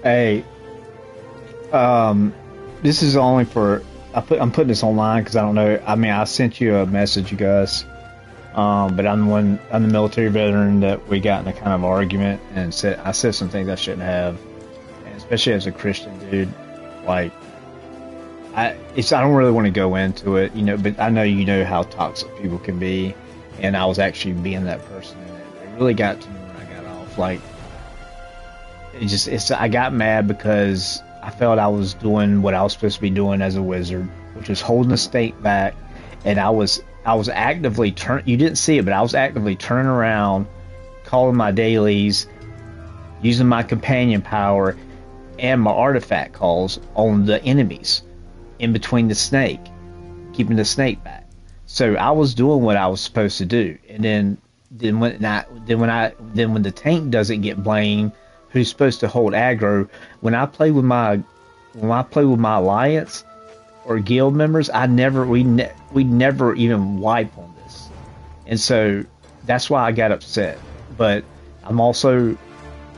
Hey, um, this is only for I'm putting this online because I don't know. I mean, I sent you a message, you guys. But I'm the military veteran that we got in a kind of argument and I said some things I shouldn't have, and especially as a Christian dude. Like I don't really want to go into it, but I know you know how toxic people can be, and I was actually being that person, and it really got to me when I got off. Like I got mad because I felt I was doing what I was supposed to be doing as a wizard, which was holding the state back, and I was actively you didn't see it, but I was actively turning around, calling my dailies, using my companion power and my artifact calls on the enemies in between the snake, keeping the snake back. So I was doing what I was supposed to do, and then when the tank doesn't get blamed, who's supposed to hold aggro? When I play with my alliance or guild members, we never even wipe on this, and so that's why I got upset. But I'm also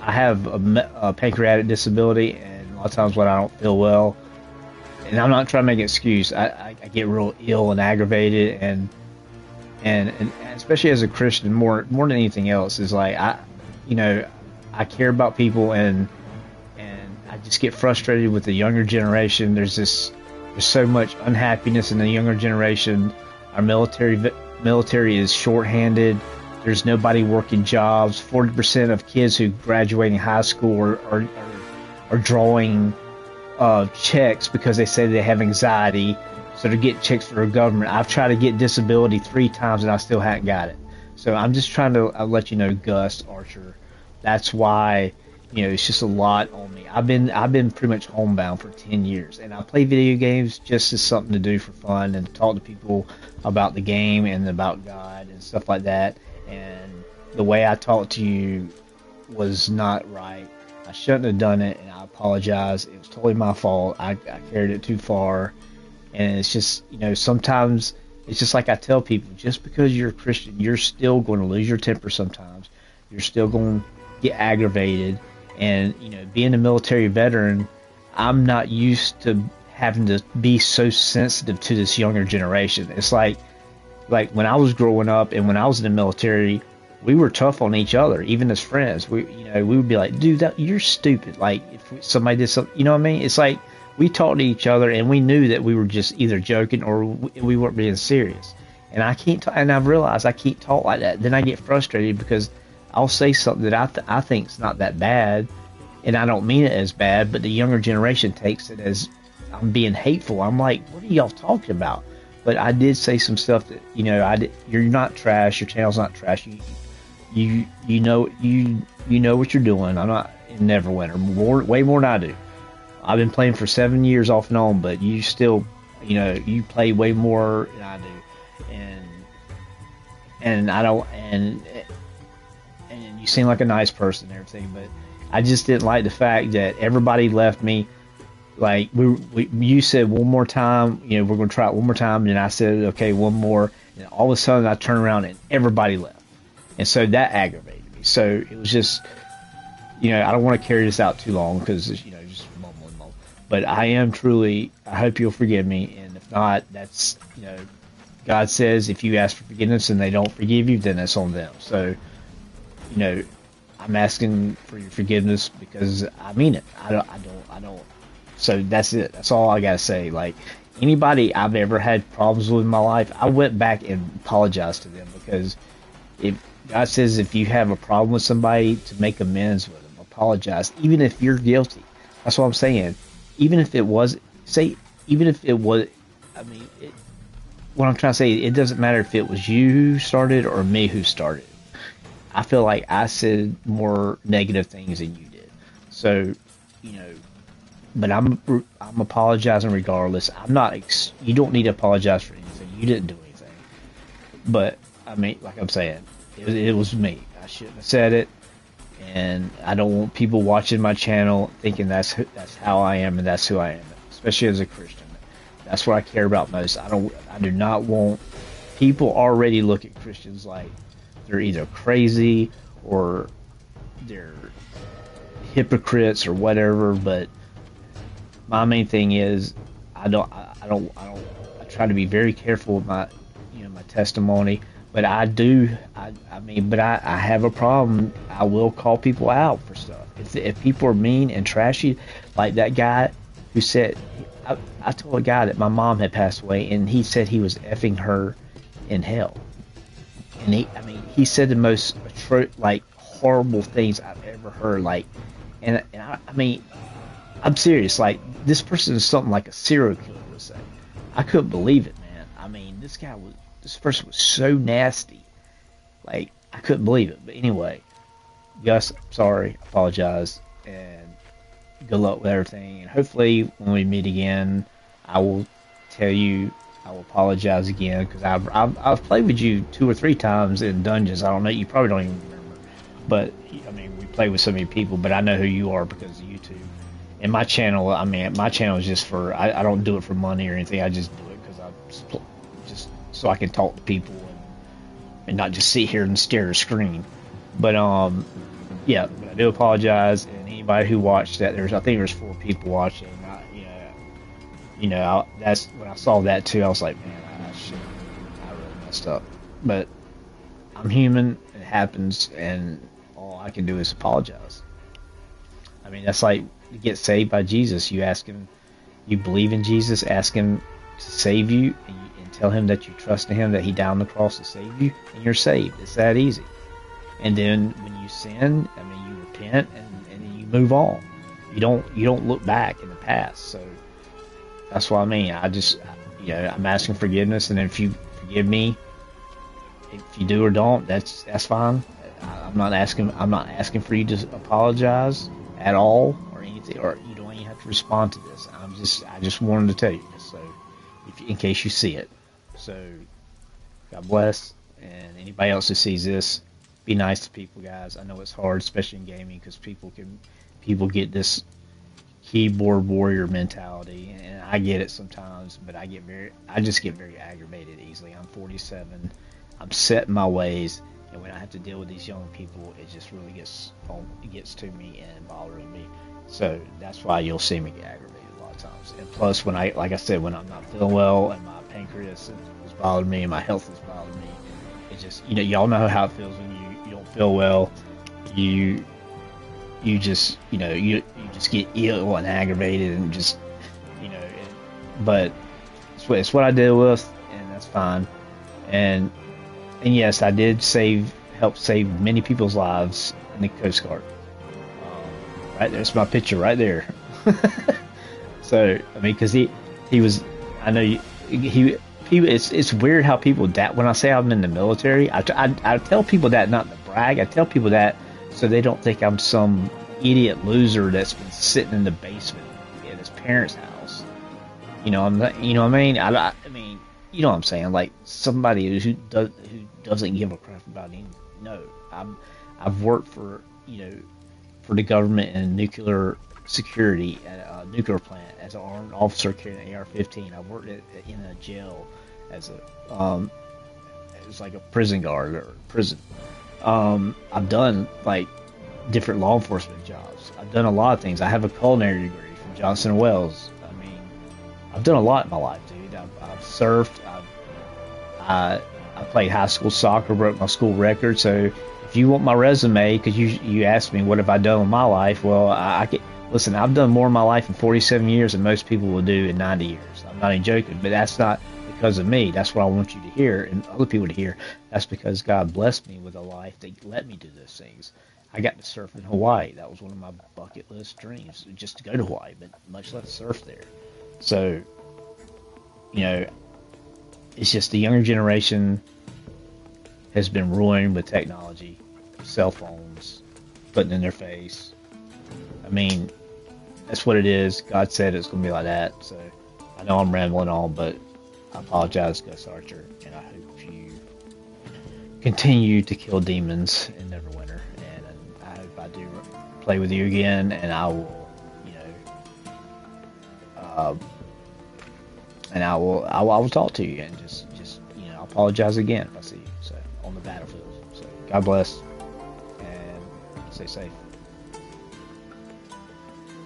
I have a pancreatic disability, and a lot of times when I don't feel well, and I'm not trying to make an excuse, I get real ill and aggravated, and especially as a Christian, more than anything else, is like you know, I care about people, and I just get frustrated with the younger generation. There's so much unhappiness in the younger generation. Our military is shorthanded. There's nobody working jobs. 40% of kids who graduating high school are drawing checks because they say they have anxiety, so they're getting checks for the government. I've tried to get disability 3 times and I still haven't got it. So I'm just trying to let you know, Gus Archer. That's why it's just a lot on me. I've been pretty much homebound for 10 years, and I play video games just as something to do for fun and talk to people about the game and about God and stuff like that. And the way I talked to you was not right. I shouldn't have done it, and I apologize. It was totally my fault. I carried it too far, and it's just sometimes it's just like I tell people: just because you're a Christian, you're still going to lose your temper sometimes. You're still going to get aggravated. And being a military veteran, I'm not used to having to be so sensitive to this younger generation. It's like when I was growing up and when I was in the military, we were tough on each other, even as friends. We would be like, dude, you're stupid. Like if somebody did something, you know what I mean? It's like we talked to each other and we knew that we were just either joking or we weren't being serious. And I can't, and I've realized I can't talk like that. Then I get frustrated because I'll say something that I think is not that bad, and I don't mean it as bad, but the younger generation takes it as I'm being hateful. I'm like, what are y'all talking about? But I did say some stuff that you're not trash. Your channel's not trash. You know what you're doing. I'm not in Neverwinter way more than I do. I've been playing for 7 years off and on, but you still you play way more than I do, and I don't and you seem like a nice person and everything, but I just didn't like the fact that everybody left me. Like you said one more time, we're going to try it one more time, and I said okay, one more, and all of a sudden I turned around and everybody left, and so that aggravated me. So it was just, I don't want to carry this out too long because just mumble. But I am truly. I hope you'll forgive me, and if not, that's God says if you ask for forgiveness and they don't forgive you, then it's on them. So I'm asking for your forgiveness because I mean it. I don't. So that's it. That's all I gotta say. Like anybody I've ever had problems with in my life, I went back and apologized to them because if God says if you have a problem with somebody, to make amends with them, apologize, even if you're guilty. That's what I'm saying. Even if it was, even if it was, I mean, what I'm trying to say, it doesn't matter if it was you who started or me who started. I feel like I said more negative things than you did. So, but I'm apologizing regardless. I'm not. You don't need to apologize for anything. You didn't do anything. But I mean, like I'm saying, it was me. I shouldn't have said it, and I don't want people watching my channel thinking that's how I am and that's who I am. Especially as a Christian, that's what I care about most. I do not want people already look at Christians like they're either crazy or they're hypocrites or whatever. But my main thing is I try to be very careful with my, my testimony. But I have a problem. I will call people out for stuff. If people are mean and trashy, like that guy who said, I told a guy that my mom had passed away, and he said he was effing her in hell. And he said the most like horrible things I've ever heard. Like, I'm serious. Like, this person is something like a serial killer would say. I couldn't believe it, man. This person was so nasty. Like, I couldn't believe it. But anyway, Gus, I'm sorry, apologize, and good luck with everything. And hopefully, when we meet again, I will tell you, I will apologize again, because I've played with you 2 or 3 times in dungeons. I don't know, you probably don't even remember. But we play with so many people, but I know who you are because of YouTube. And my channel, my channel is just for, I don't do it for money or anything. I just do it because just so I can talk to people and not just sit here and stare at a screen. But yeah, but I do apologize. And anybody who watched that, I think there's 4 people watching. That's when I saw that too. I was like, man, I really messed up. But I'm human. It happens, and all I can do is apologize. That's like to get saved by Jesus. You ask him, you believe in Jesus, ask him to save you, and tell him that you trust in him, that he died on the cross to save you, and you're saved. It's that easy. And then when you sin, you repent and you move on. You don't look back in the past. So that's what I mean. I'm asking forgiveness, and if you forgive me, if you do or don't, that's fine. I'm not asking for you to apologize at all or anything, or you don't even have to respond to this. I just wanted to tell you this, so in case you see it. So God bless, and anybody else who sees this, be nice to people, guys. I know it's hard, especially in gaming, because people get this keyboard warrior mentality, and I get it sometimes, but I just get very aggravated easily. I'm 47. I'm set in my ways, and when I have to deal with these young people, it just really gets to me and bothers me. So that's why you'll see me get aggravated a lot of times. And plus, like I said, when I'm not feeling well and my pancreas is bothering me and my health is bothering me, it just, y'all know how it feels when you don't feel well. You just, you just get ill and aggravated and just, but it's what I deal with, and that's fine. And yes, I did help save many people's lives in the Coast Guard. Right there's my picture right there. So because he was, I know it's weird how people that when I say I'm in the military, I tell people that not to brag. I tell people that so they don't think I'm some idiot loser that's been sitting in the basement at his parents' house. You know what I mean? I mean, you know what I'm saying? Like somebody who doesn't give a crap about anything. No, I've worked for the government and nuclear security at a nuclear plant as an armed officer carrying an AR-15. I worked in a jail as it was like a prison guard or prison. I've done like different law enforcement jobs. I've done a lot of things. I have a culinary degree from Johnson & Wales. I've done a lot in my life, dude. I've surfed. I played high school soccer, broke my school record. So if you want my resume, because you asked me what have I done with my life, well, I can listen. I've done more in my life in 47 years than most people will do in 90 years. I'm not even joking, but that's not because of me. That's what I want you to hear and other people to hear. That's because God blessed me with a life that let me do those things. I got to surf in Hawaii. That was one of my bucket list dreams, just to go to Hawaii, but much less surf there. So, it's just the younger generation has been ruined with technology, cell phones, putting in their face. That's what it is. God said it's going to be like that. So, I know I'm rambling on, but I apologize, Gus Archer, and I hope you continue to kill demons in Neverwinter. And I hope I do play with you again, and I will, and I will talk to you and just I'll apologize again if I see you on the battlefield. So God bless and stay safe.